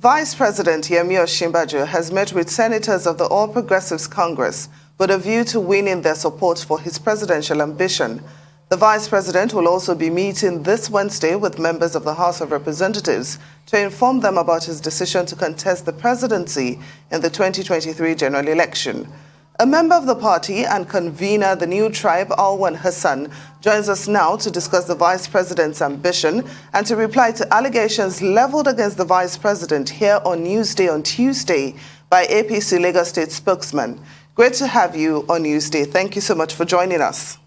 Vice President Osinbajo has met with senators of the All Progressives Congress with a view to winning their support for his presidential ambition. The Vice President will also be meeting this Wednesday with members of the House of Representatives to inform them about his decision to contest the presidency in the 2023 general election. A member of the party and convener, the new tribe, Alwan Hassan, joins us now to discuss the Vice President's ambition and to reply to allegations leveled against the Vice President here on Newsday on Tuesday by APC Lagos State Spokesman. Great to have you on Newsday. Thank you so much for joining us.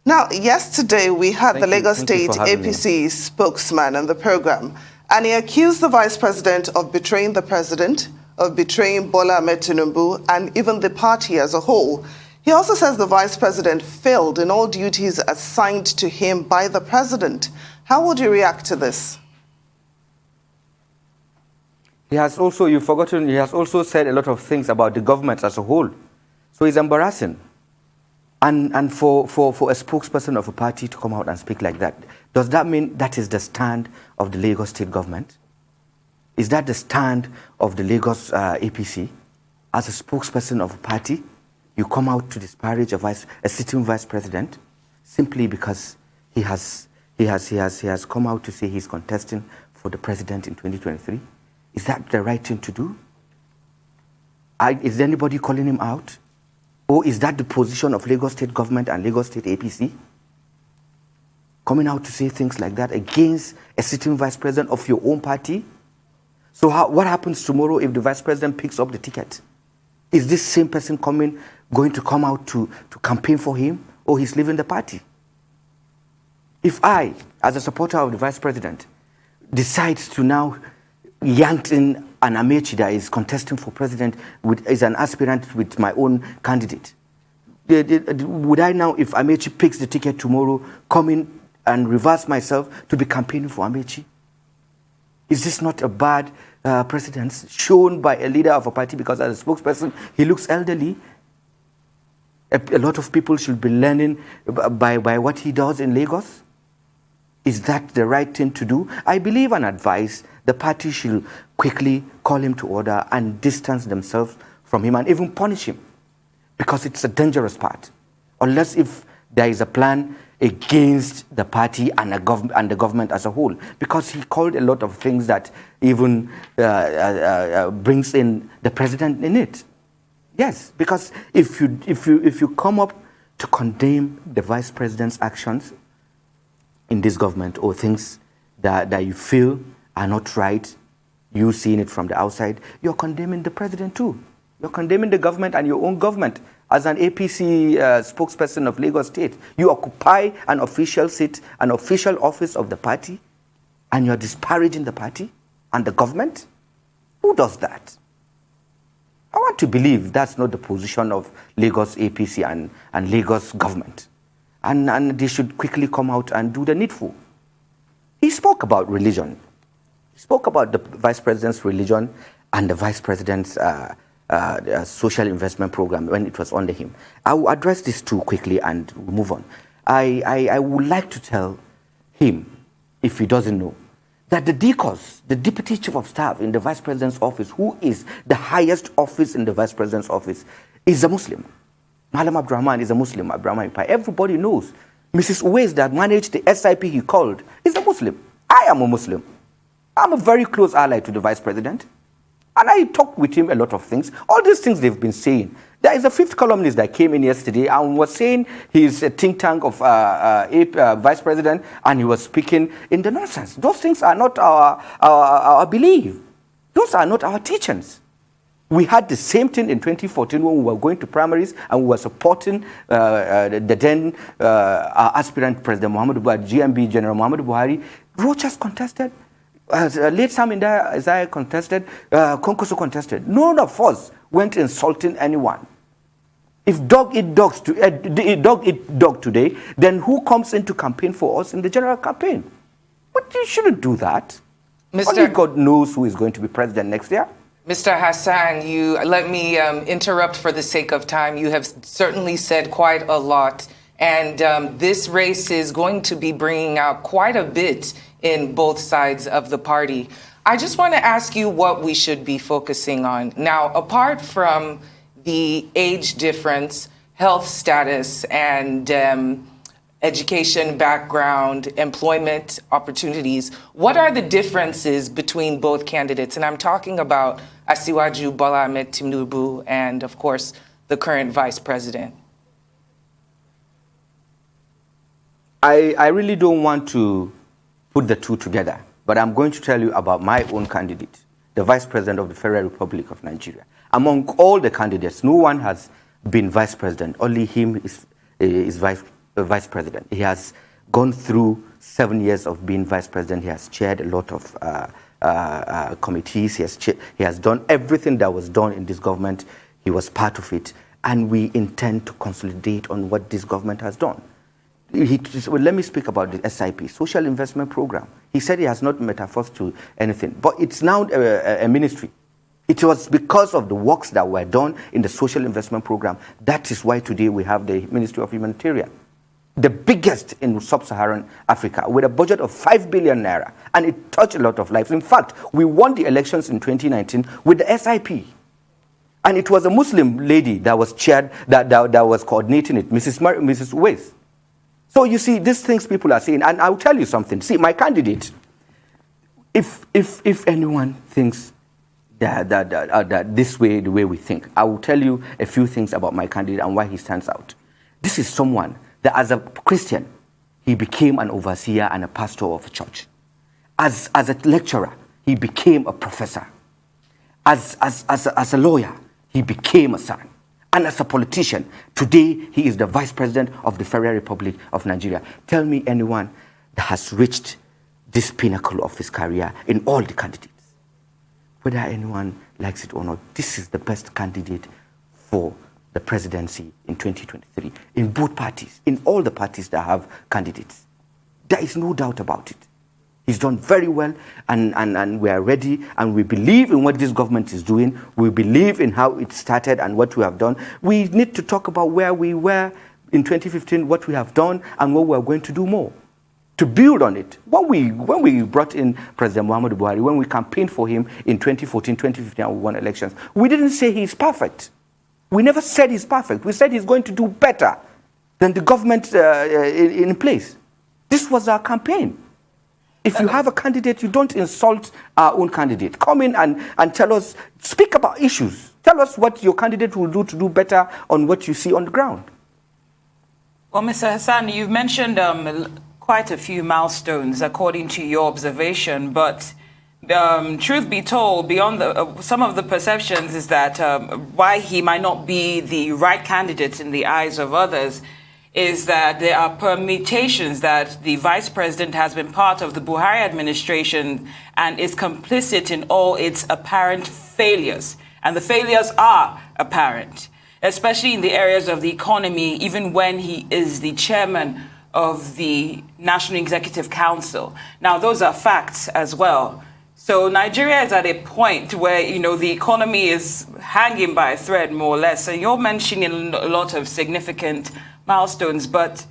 Now, yesterday we had the Lagos State APC spokesman on the program, and he accused the Vice President of betraying the President, of betraying Bola Ahmed Tinubu, and even the party as a whole. He also says the Vice President failed in all duties assigned to him by the President. How would you react to this? He has also, you've forgotten, he has also said a lot of things about the government as a whole. So it's embarrassing. And for a spokesperson of a party to come out and speak like that, does that mean that is the stand of the Lagos State government? Is that the stand of the Lagos APC? As a spokesperson of a party, you come out to disparage a sitting vice president simply because he has come out to say he's contesting for the president in 2023? Is that the right thing to do? Is anybody calling him out? Or is that the position of Lagos State government and Lagos State APC? Coming out to say things like that against a sitting vice president of your own party? So what happens tomorrow if the vice president picks up the ticket? Is this same person going to come out to campaign for him, or he's leaving the party? If I, as a supporter of the vice president, decide to now yank in an Amechi that is contesting for president, is an aspirant with my own candidate, would I now, if Amechi picks the ticket tomorrow, come in and reverse myself to be campaigning for Amechi? Is this not a bad precedence shown by a leader of a party because as a spokesperson, he looks elderly? A lot of people should be learning by what he does in Lagos. Is that the right thing to do? I believe and advise the party should quickly call him to order and distance themselves from him and even punish him, because it's a dangerous part. Unless if there is a plan against the party and the government as a whole, because he called a lot of things that even brings in the president in it. Yes, because if you come up to condemn the vice president's actions in this government or things that you feel are not right, you seeing it from the outside, you're condemning the president too. You're condemning the government and your own government. As an APC spokesperson of Lagos State, you occupy an official seat, an official office of the party, and you're disparaging the party and the government? Who does that? I want to believe that's not the position of Lagos APC and Lagos government. And they should quickly come out and do the needful. He spoke about religion. He spoke about the vice president's religion and the vice president's social investment program when it was under him. I will address these two quickly and we'll move on. I would like to tell him, if he doesn't know, that the DCOS, the Deputy Chief of Staff in the Vice President's office, who is the highest office in the Vice President's office, is a Muslim. Malam Abdurrahman is a Muslim, Abdurrahman Ipai. Everybody knows. Mrs. Uwais that managed the SIP he called is a Muslim. I am a Muslim. I'm a very close ally to the Vice President. And I talked with him a lot of things. All these things they've been saying. There is a fifth columnist that came in yesterday and was saying he's a think tank of Vice President, and he was speaking in the nonsense. Those things are not our belief. Those are not our teachings. We had the same thing in 2014 when we were going to primaries and we were supporting the then aspirant President Muhammadu Buhari, GMB General Muhammadu Buhari. Rochas contested. Late Sam Inda Isaiah contested, Konkoso contested. None of us went insulting anyone. If dog eat dog today, then who comes in to campaign for us in the general campaign? But you shouldn't do that. Only God knows who is going to be president next year. Mr. Hassan, let me interrupt for the sake of time. You have certainly said quite a lot. And this race is going to be bringing out quite a bit in both sides of the party. I just want to ask you what we should be focusing on. Now, apart from the age difference, health status, and education background, employment opportunities, what are the differences between both candidates? And I'm talking about Asiwaju Bola Ahmed Tinubu and, of course, the current vice president. I really don't want to put the two together, but I'm going to tell you about my own candidate, the Vice President of the Federal Republic of Nigeria. Among all the candidates, no one has been Vice President. Only him is Vice President. He has gone through 7 years of being Vice President. He has chaired a lot of committees. He has done everything that was done in this government. He was part of it. And we intend to consolidate on what this government has done. Let me speak about the SIP, Social Investment Program. He said he has not metamorphosed to anything, but it's now a ministry. It was because of the works that were done in the Social Investment Program. That is why today we have the Ministry of Humanitarian, the biggest in sub-Saharan Africa, with a budget of 5 billion naira, and it touched a lot of lives. In fact, we won the elections in 2019 with the SIP. And it was a Muslim lady that was chaired, that was coordinating it, Mrs. Uwais. So you see, these things people are saying, and I'll tell you something. See, my candidate, if anyone thinks that this way, the way we think, I will tell you a few things about my candidate and why he stands out. This is someone that as a Christian, he became an overseer and a pastor of a church. As a lecturer, he became a professor. As a lawyer, he became a son. And as a politician, today he is the Vice President of the Federal Republic of Nigeria. Tell me anyone that has reached this pinnacle of his career in all the candidates. Whether anyone likes it or not, this is the best candidate for the presidency in 2023 in both parties, in all the parties that have candidates. There is no doubt about it. He's done very well, and we are ready, and we believe in what this government is doing. We believe in how it started and what we have done. We need to talk about where we were in 2015, what we have done, and what we are going to do more to build on it. When we brought in President Muhammadu Buhari, when we campaigned for him in 2014, 2015, and we won elections, we didn't say he's perfect. We never said he's perfect. We said he's going to do better than the government in place. This was our campaign. If you have a candidate, you don't insult our own candidate. Come in and tell us, speak about issues. Tell us what your candidate will do to do better on what you see on the ground. Well, Mr. Hassan, you've mentioned quite a few milestones according to your observation, but truth be told, beyond some of the perceptions is that why he might not be the right candidate in the eyes of others is that there are permutations that the vice president has been part of the Buhari administration and is complicit in all its apparent failures. And the failures are apparent, especially in the areas of the economy, even when he is the chairman of the National Executive Council. Now, those are facts as well. So Nigeria is at a point where, the economy is hanging by a thread, more or less. And you're mentioning a lot of significant milestones, but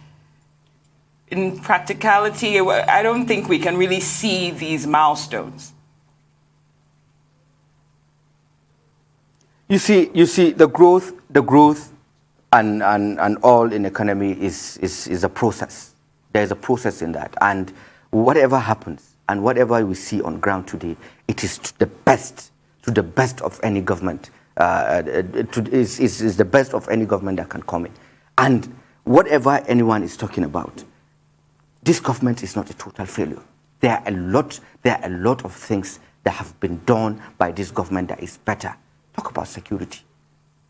in practicality, I don't think we can really see these milestones. You see, the growth and all in economy is a process. There is a process in that, and whatever happens and whatever we see on ground today, it is to the best of any government. Is the best of any government that can come in, and whatever anyone is talking about, this government is not a total failure. There are a lot of things that have been done by this government that is better. Talk about security.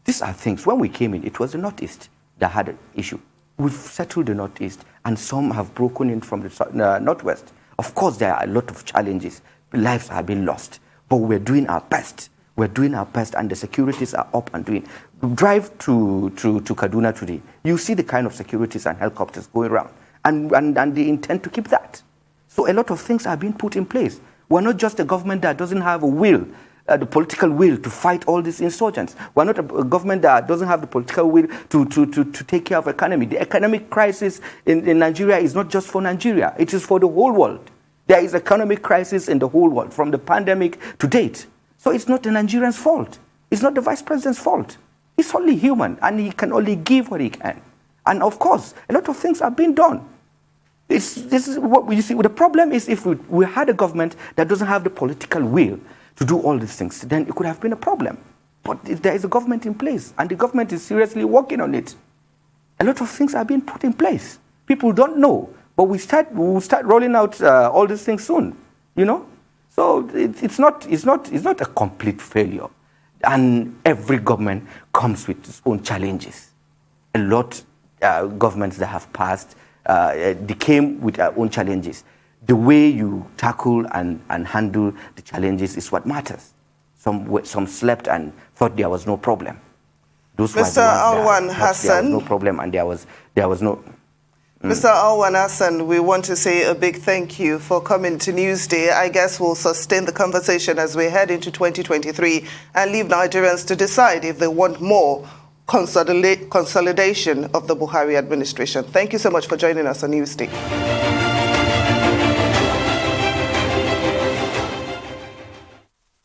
These are things. When we came in, it was the Northeast that had an issue. We've settled the Northeast, and some have broken in from the Northwest. Of course, there are a lot of challenges. Lives are being lost, but we're doing our best. We're doing our best, and the securities are up and doing. Drive to Kaduna today. You see the kind of securities and helicopters going around, and they intend to keep that. So a lot of things are being put in place. We're not just a government that doesn't have a will, the political will to fight all these insurgents. We're not a government that doesn't have the political will to take care of the economy. The economic crisis in Nigeria is not just for Nigeria. It is for the whole world. There is economic crisis in the whole world, from the pandemic to date. So it's not the Nigerians' fault. It's not the Vice President's fault. He's only human, and he can only give what he can. And of course, a lot of things are being done. This is what you see. The problem is if we had a government that doesn't have the political will to do all these things, then it could have been a problem. But there is a government in place, and the government is seriously working on it. A lot of things are being put in place. People don't know, but we will start rolling out all these things soon. You know, so it's not a complete failure. And every government comes with its own challenges. A lot governments that have passed, they came with their own challenges. The way you tackle and handle the challenges is what matters. Some slept and thought there was no problem. Those Mr. Alwan Hassan, there was no problem, and there was no. Mr. Alwan Hassan, we want to say a big thank you for coming to Newsday. I guess we'll sustain the conversation as we head into 2023 and leave Nigerians to decide if they want more consolidation of the Buhari administration. Thank you so much for joining us on Newsday.